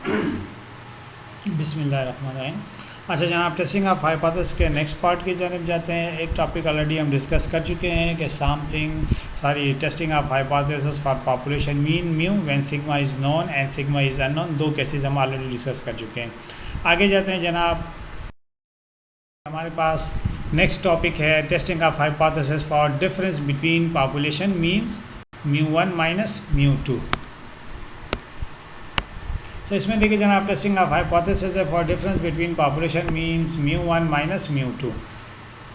बिस्मिल्लाहिर्रहमानिर्रहीम। अच्छा जनाब, टेस्टिंग ऑफ हाइपोथेसिस के नेक्स्ट पार्ट की जानब जाते हैं। एक टॉपिक ऑलरेडी हम डिस्कस कर चुके हैं कि testing of hypothesis for population mean mu when sigma is known and sigma is unknown. दो केसेस हम ऑलरेडी डिस्कस कर चुके हैं। आगे जाते हैं जनाब, हमारे पास नेक्स्ट टॉपिक है testing of hypothesis for difference between population means μ1 minus μ2। तो इसमें देखिए जनाब, टेस्टिंग ऑफ हाइपोथेसिस है for difference between population means μ1 minus μ2।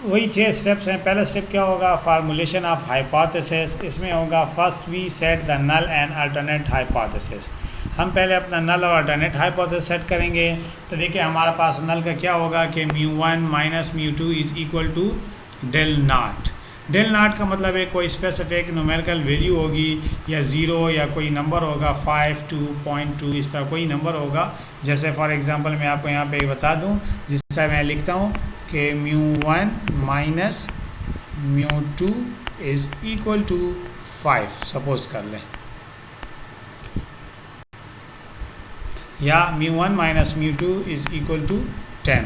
वही 6 स्टेप्स हैं। पहला स्टेप क्या होगा? Formulation of hypothesis. इसमें होगा first we set the null and alternate hypothesis. हम पहले अपना नल और अल्टरनेट हाइपोथेसिस सेट करेंगे। तो देखिए हमारे पास नल का क्या होगा कि μ1 minus μ2 is equal to del naught. Del naught का मतलब है कोई स्पेसिफिक न्यूमेरिकल वैल्यू होगी या ज़ीरो या कोई नंबर होगा 5, 2, 0.2 इस तरह कोई नंबर होगा। जैसे फॉर एग्जांपल मैं आपको यहाँ पे बता दूँ, जिससे मैं लिखता हूँ कि μ1 minus μ2 is equal to 5 suppose कर लें, या μ1 माइनस μ2 इज़ इक्वल टू 10।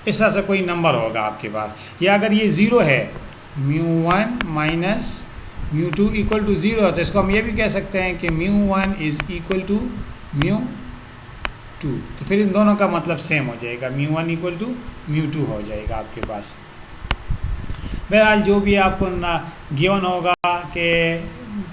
इस तरह से कोई नंबर होगा आपके पास। या अगर ये ज़ीरो है, μ1 माइनस μ2 इक्वल टू ज़ीरो, तो इसको हम ये भी कह सकते हैं कि μ1 इज़ इक्वल टू μ2। तो फिर इन दोनों का मतलब सेम हो जाएगा, μ1 इक्वल टू μ2 हो जाएगा आपके पास। बहरहाल जो भी आपको ना गिवन होगा कि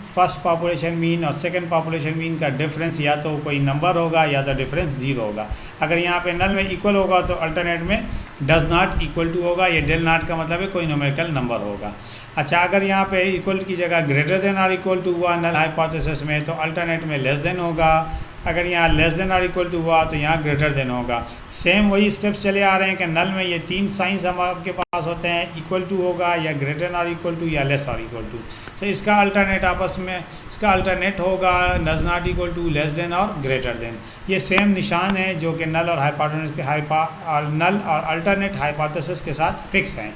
फर्स्ट पॉपुलेशन मीन और सेकंड पॉपुलेशन मीन का डिफरेंस या तो कोई नंबर होगा या तो डिफरेंस ज़ीरो होगा। अगर यहाँ पे नल में इक्वल होगा तो अल्टरनेट में डज नॉट इक्वल टू होगा। ये डेल नॉट का मतलब है कोई न्यूमेरिकल नंबर होगा। अच्छा, अगर यहाँ पे इक्वल की जगह ग्रेटर देन और इक्वल टू हुआ नल हाइपोथेसिस में, तो अल्टरनेट में लेस देन होगा। अगर यहाँ लेस देन और इक्वल टू हुआ तो यहाँ ग्रेटर देन होगा। सेम वही स्टेप्स चले आ रहे हैं कि नल में ये 3 साइंस हम आपके पास होते हैं, इक्वल टू होगा या ग्रेटर देन और इक्वल टू या लेस और इक्वल टू। तो इसका अल्टरनेट आपस में इसका अल्टरनेट होगा does not equal to, less than और ग्रेटर देन। ये सेम निशान है जो कि नल और नल और अल्टरनेट हाइपोथेसिस के साथ फिक्स हैं।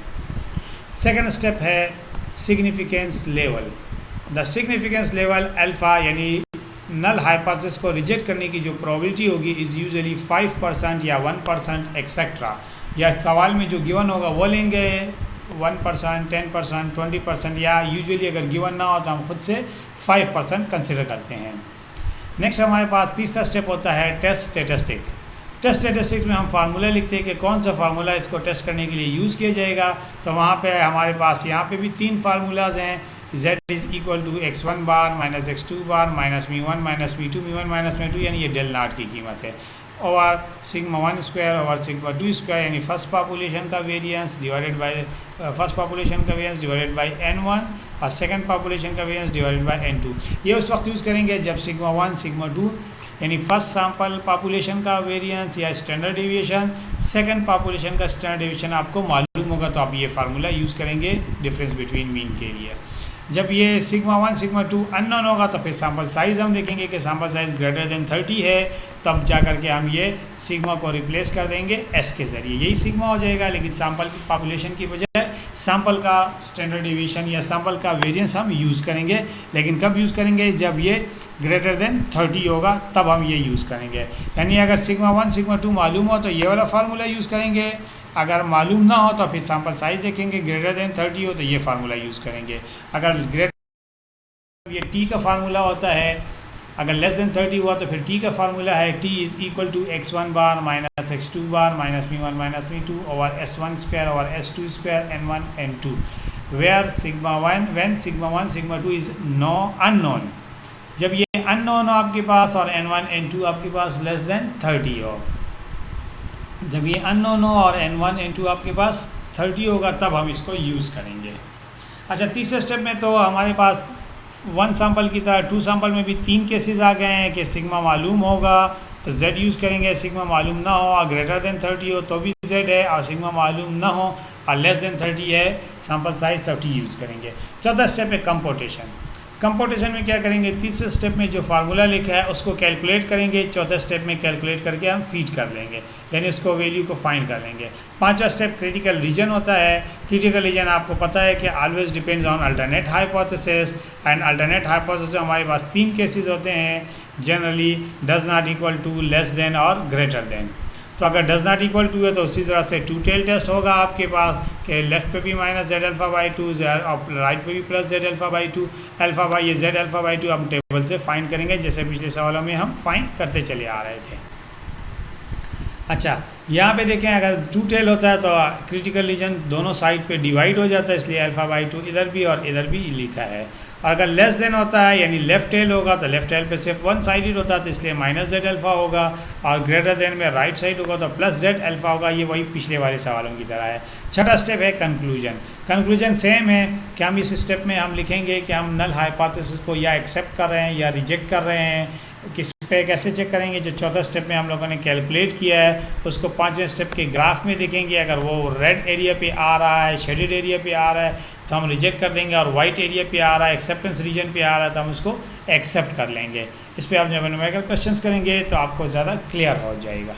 सेकेंड स्टेप है significance level. The significance level alpha, यानी नल हाइपोथेसिस को रिजेक्ट करने की जो प्रोबेबिलिटी होगी इज़ यूजुअली 5% या 1% एक्सेट्रा। या सवाल में जो गिवन होगा वो लेंगे 1%, 10%, 20%, या यूजुअली अगर गिवन ना हो तो हम खुद से 5% कंसिडर करते हैं। नेक्स्ट हमारे पास तीसरा स्टेप होता है टेस्ट स्टेटिस्टिक। टेस्ट स्टेटिस्टिक में हम फार्मूला लिखते हैं कि कौन सा फार्मूला इसको टेस्ट करने के लिए यूज़ किया जाएगा। तो वहाँ पे हमारे पास यहाँ पे भी 3 फार्मूलाज हैं। z is equal to x1 bar minus x2 bar minus μ1 minus μ2 μ1 minus μ2, यानी ये डेल नॉट की कीमत है, और सिग्मा 1 स्क्वायर और सिग्मा 2 स्क्वायर, यानी फर्स्ट पॉपुलेशन का variance divided by first population का वेरिएंस डिवाइडेड बाय n1 और सेकंड पॉपुलेशन का वेरिएंस डिवाइडेड बाय n2। ये उस वक्त यूज़ करेंगे जब सिग्मा 1 सिग्मा 2 यानी फर्स्ट सैंपल पॉपुलेशन का वेरिएंस या स्टैंडर्ड डेविएशन, सेकंड पॉपुलेशन का स्टैंडर्ड डेविएशन आपको मालूम होगा, तो आप ये फार्मूला यूज़ करेंगे डिफरेंस बिटवीन मीन के लिए। जब ये सिग्मा 1 सिग्मा 2 अननोन होगा तो फिर सैम्पल साइज़ हम देखेंगे कि सैम्पल साइज़ ग्रेटर देन 30 है, तब जा कर के हम ये सिग्मा को रिप्लेस कर देंगे एस के ज़रिए, यही सिग्मा हो जाएगा। लेकिन सैम्पल की पॉपुलेशन की बजाय सैम्पल का स्टैंडर्ड डेविएशन या सैम्पल का वेरिएंस हम यूज़ करेंगे। लेकिन कब यूज़ करेंगे? जब ये ग्रेटर देन 30 होगा तब हम ये यूज़ करेंगे। यानी अगर सिग्मा 1 सिग्मा 2 मालूम हो तो ये वाला फार्मूला यूज़ करेंगे, अगर मालूम ना हो तो फिर सैम्पल साइज़ देखेंगे, ग्रेटर देन 30 हो तो ये फार्मूला यूज़ करेंगे। अगर ग्रेटर ये टी का फार्मूला होता है, अगर लेस देन 30 हुआ तो फिर टी का फार्मूला है t is equal to x1 bar minus x2 bar minus μ1 minus μ2 over s1 square over s2 square n1 n2, where sigma 1 when sigma 1 sigma 2 is no unknown. जब ये unknown हो आपके पास और n1 n2 आपके पास less than 30 हो, जब ये unknown हो और n1 n2 आपके पास 30 होगा तब हम इसको यूज़ करेंगे। अच्छा, तीसरे स्टेप में तो हमारे पास 1 सैम्पल की तरह 2 सैम्पल में भी 3 केसेस आ गए हैं कि सिग्मा मालूम होगा तो z यूज़ करेंगे, सिग्मा मालूम ना हो और ग्रेटर देन 30 हो तो भी z है, और सिग्मा मालूम ना हो और लेस देन 30 है सैम्पल साइज 30 यूज़ करेंगे। चौथा स्टेप है कंपोटेशन। कंप्यूटेशन में क्या करेंगे, तीसरे स्टेप में जो फार्मूला लिखा है उसको कैलकुलेट करेंगे, चौथे स्टेप में कैलकुलेट करके हम फीड कर लेंगे, यानी उसको वैल्यू को फाइंड कर लेंगे। पांचवा स्टेप क्रिटिकल रीजन होता है। क्रिटिकल रीजन आपको पता है कि always depends on alternate hypothesis, and alternate hypothesis में हमारे पास 3 केसेस होते हैं generally, does not equal to, less than और ग्रेटर देन। तो अगर डज नॉट इक्वल टू है तो उसी तरह से 2 टेल टेस्ट होगा आपके पास कि लेफ्ट पे भी -z∝/2 और राइट पे भी +z∝/2, अल्फा बाई ये z∝/2 हम टेबल से फाइंड करेंगे जैसे पिछले सवालों में हम फाइंड करते चले आ रहे थे। अच्छा, यहाँ पे देखें अगर 2 टेल होता है तो क्रिटिकल रीजन दोनों साइड पे डिवाइड हो जाता है, इसलिए α/2 इधर भी और इधर भी लिखा है। और अगर लेस देन होता है यानी लेफ्ट टेल होगा तो लेफ्ट टेल पे सिर्फ 1 साइडेड होता है तो इसलिए -z∝ होगा, और ग्रेटर देन में राइट साइड होगा तो +z∝ होगा। ये वही पिछले वाले सवालों की तरह है। छठा स्टेप है कंक्लूजन। कंक्लूजन सेम है कि हम इस स्टेप में हम लिखेंगे कि हम नल हाइपोथेसिस को या एक्सेप्ट कर रहे हैं या रिजेक्ट कर रहे हैं। किस पे कैसे चेक करेंगे, जो चौथा स्टेप में हम लोगों ने कैलकुलेट किया है उसको 5वें स्टेप के ग्राफ में देखेंगे। अगर वो रेड एरिया पे आ रहा है, शेडेड एरिया पे आ रहा है तो हम रिजेक्ट कर देंगे, और वाइट एरिया पे आ रहा है, एक्सेप्टेंस रीजन पे आ रहा है तो हम उसको एक्सेप्ट कर लेंगे। इस पर आप जब न्यूमेरिकल क्वेश्चंस करेंगे तो आपको ज़्यादा क्लियर हो जाएगा।